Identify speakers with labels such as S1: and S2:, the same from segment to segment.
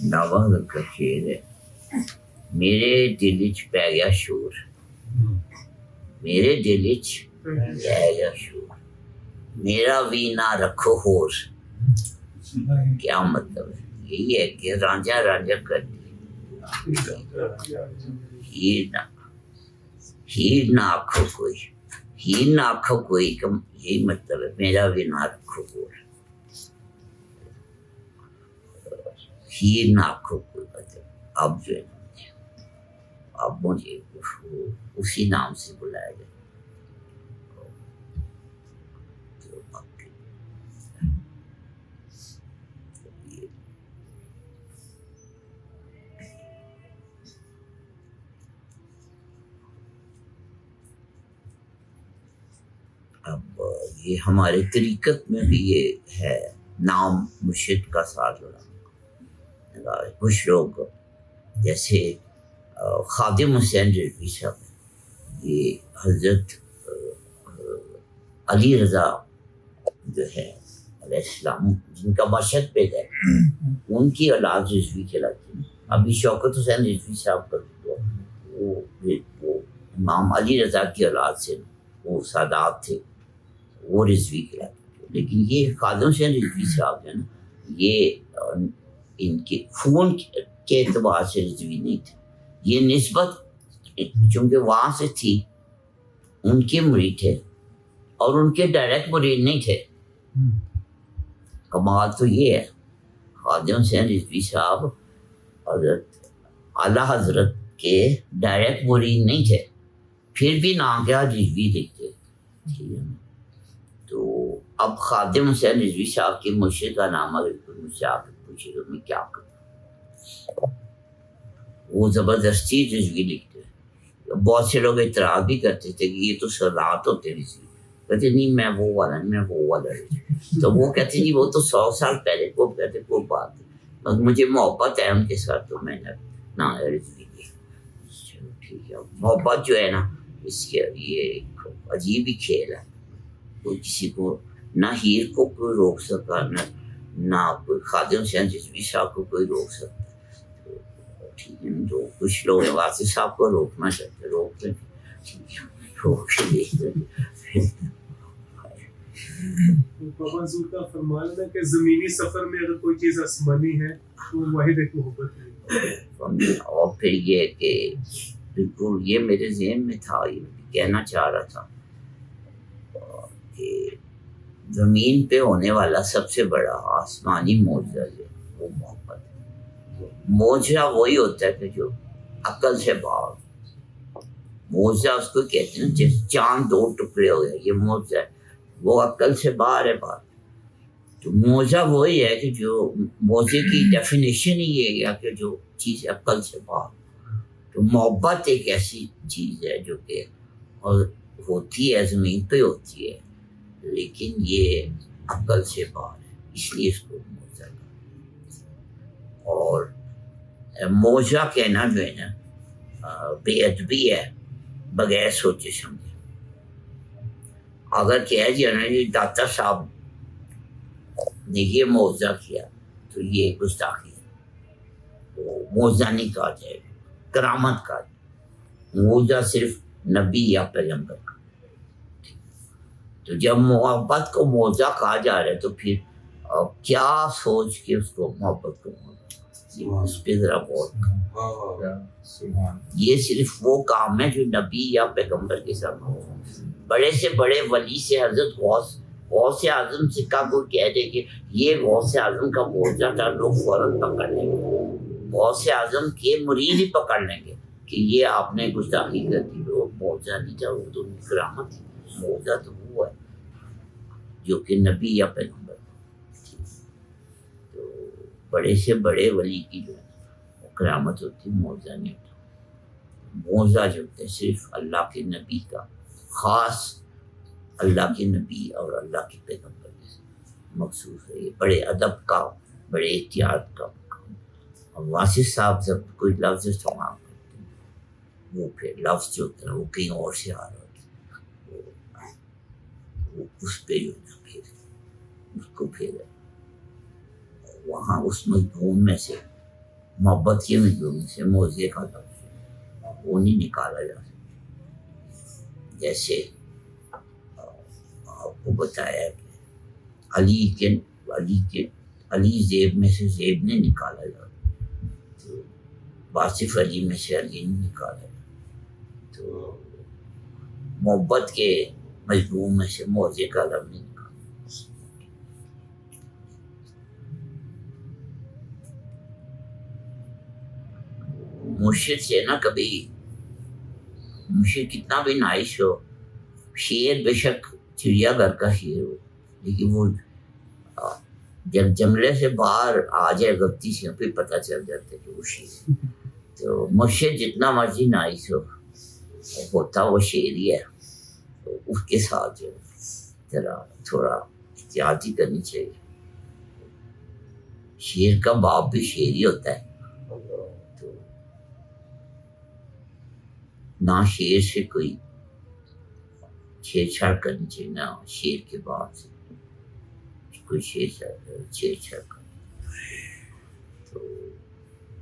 S1: Novel کا شعر ہے. میرے دل وچ پੈ گیا شور, میرے دل وچ پੈ گیا شور, میرا بھی نہ رکھو ہور. کیا مطلب ہے؟ یہی ہے کہ رانجھا رانجھا کر ہیر نہ آکھو کوئی, ہیر نہ آکھو کوئی, یہی مطلب ہے میرا بھی نہ رکھو ہور. ہیر نہ آکھو کوئی مطلب اب جو ہے اب مجھے اسی نام سے بلایا جائے. اب یہ ہمارے طریقت میں بھی یہ ہے نام مرشد کا ساتھ جڑا. کچھ لوگ جیسے خادم حسین رضوی صاحب, یہ حضرت علی رضا جو ہے علیہ السلام جن کا مشہد پیدا ہے, ان کی اولاد رضوی کہلاتی ہے. ابھی شوکت حسین رضوی صاحب کا وہ امام علی رضا کی اولاد سے وہ سادات تھے, وہ رضوی کہلاتے تھے. لیکن یہ خادم حسین رضوی صاحب جو ہے نا, یہ ان کے خون کے اعتبار سے رضوی نہیں تھے. یہ نسبت چونکہ وہاں سے تھی, ان کے مرید تھے اور ان کے ڈائریکٹ مرید نہیں تھے. کمال تو یہ ہے خادم حسین رضوی صاحب حضرت اعلیٰ حضرت کے ڈائریکٹ مرید نہیں تھے, پھر بھی نام کیا رضوی لکھتے. ٹھیک ہے, تو اب خادم حسین رضوی صاحب کے مرشد کا نام اگر کوئی مجھ سے آ کے پوچھے تو میں کیا کروں؟ وہ زبردستی رضوی لکھتے ہیں. بہت سے لوگ اعتراض بھی کرتے تھے کہ یہ تو سادات ہوتے رضوی. کہتے نہیں میں وہ والا نہیں, میں وہ والا رضوی. تو وہ کہتے نہیں وہ تو 100 سال پہلے وہ کہتے وہ بات ہے, بس مجھے محبت ہے ان کے ساتھ تو میں نے نا رضوی لیا. چلو ٹھیک ہے, محبت جو ہے نا اس کے یہ عجیب ہی کھیل ہے. کوئی کسی کو نہ ہیر کو کوئی روک سکا, نہ کوئی خادم حسین رضوی صاحب کو کوئی روک سکتا. ٹھیک ہے, تو کچھ لوگ واصف صاحب کو روکنا چاہتے, روک لیں, روک کے دیکھتے.
S2: فرمانا کہ زمینی سفر میں اگر کوئی چیز آسمانی ہے تو واحد ایک محبت ہے.
S1: اور پھر یہ کہ بالکل یہ میرے ذہن میں تھا, یہ کہنا چاہ رہا تھا کہ زمین پہ ہونے والا سب سے بڑا آسمانی معجزہ ہے وہ محبت ہے. معجزہ وہی ہوتا ہے کہ جو عقل سے باہر. معجزہ اس کو کہتے ہیں جس چاند 2 ٹکڑے ہو گئے, یہ معجزہ ہے, وہ عقل سے باہر ہے بات. تو معجزہ وہی ہے کہ جو معجزے کی ڈیفینیشن ہی یہ ہے کہ جو چیز عقل سے باہر. تو محبت ایک ایسی چیز ہے جو کہ ہوتی ہے زمین پہ ہوتی ہے, لیکن یہ عقل سے باہر ہے, اس لیے اس کو معجزہ کہتے ہیں. اور معجزہ کہنا جو ہے نا بے ادبی ہے, بغیر سوچے سمجھے. اگر کہہ دیا نا یہ داتا صاحب نے یہ معجزہ کیا تو یہ گستاخی ہے, تو معجزہ نہیں کہا جائے گا, کرامت کہا جائے. معجزہ صرف نبی یا پیغمبر کا. تو جب محبت کو معجزہ کہا جا رہا ہے تو پھر کیا سوچ کے اس کو محبت کو اس پہ ذرا غور کریں. یہ صرف وہ کام ہے جو نبی یا پیغمبر کے ساتھ ہو. بڑے سے بڑے ولی سے حضرت غوث اعظم سے کا کوئی کہہ دے کہ یہ غوث اعظم کا معجزہ تھا, لوگ فوراً پکڑ لیں گے. غوث اعظم کے مرید ہی پکڑ لیں گے کہ یہ آپ نے گستاخی کر دی, وہ معجزہ نہیں تھا, وہ تو کرامت تھی. معجزہ تو وہ ہے جو کہ نبی یا پیغمبر. تو بڑے سے بڑے ولی کی جو ہے وہ کرامت ہوتی, معجزہ نہیں ہوتا. معجزہ جو ہوتا ہے صرف اللہ کے نبی کا, خاص اللہ کے نبی اور اللہ کے پیغمبر مخصوص ہے. یہ بڑے ادب کا, بڑے احتیاط کا. اور واصف صاحب جب کوئی لفظ استعمال کرتے ہیں وہ پھر لفظ جو ہوتا ہے وہ کہیں اور سے آ رہا ہوتا ہے, وہ اس پہ جو ہے پھر اس کو پھر وہاں اس مضمون میں سے محبت کے مجموعے سے موضوع کا لفظ وہ نہیں نکالا جا سکتا. جیسے آپ کو بتایا کہ علی زیب میں سے زیب نہیں نکالا جاتا, تو واصف علی میں سے علی نہیں نکالا جاتا, تو محبت کے مجموع میں سے موضوع کا لفظ نہیں نکالا. مرشد سے نا کبھی مرشد کتنا بھی نائش ہو, شیر بے شک چڑیا گھر کا شیر ہو, لیکن وہ جب جملے سے باہر آ جائے غلطی سے پھر پتہ چل جاتا ہے کہ وہ شیر. تو مرشد جتنا مرضی نائش ہو, ہوتا وہ شیر ہی ہے. تو اس کے ساتھ جو ذرا تھوڑا احتیاط ہی کرنی چاہیے. شیر کا باپ بھی شیر ہی ہوتا ہے, تو نہ شیر سے کوئی چھیڑ چھاڑ کرنی چاہیے, نہ شیر کے باپ سے کوئی چھیڑ چھاڑ کرنی. تو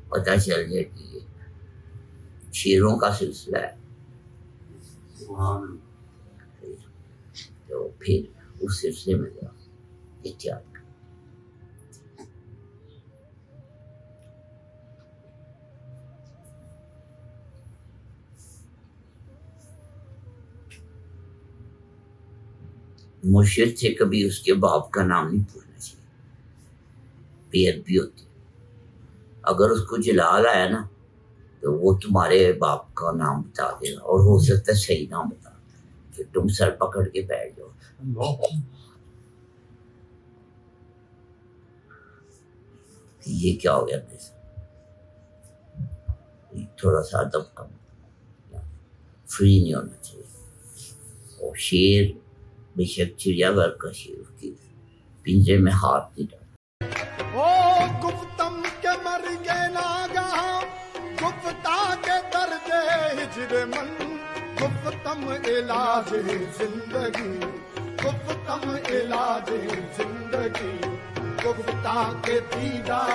S1: پتہ چل جائے کہ یہ شیروں کا سلسلہ ہے, تو پھر اس سلسلے میں احتیاط. مرشد سے کبھی اس کے باپ کا نام نہیں پوچھنا چاہیے, بے ادبی ہوتی ہے. اگر اس کو جلال آیا نا تو وہ تمہارے باپ کا نام بتا دے گا, اور ہو سکتا ہے صحیح نام بتا, کہ تم سر پکڑ کے بیٹھ جاؤ. یہ کیا ہو گیا میرے ساتھ, تھوڑا سا ادب کم, فری نہیں ہونا چاہیے. اور شیر بے شک چڑیا گھر کا شیر, اس کی پنجرے میں ہاتھ نہیں ڈالا.
S3: او گفتم کے مر گئے ناگہاں, گفتہ کے درد ہجر من, گفتم علاج زندگی, گفتم علاج زندگی, گفتہ کے دیدار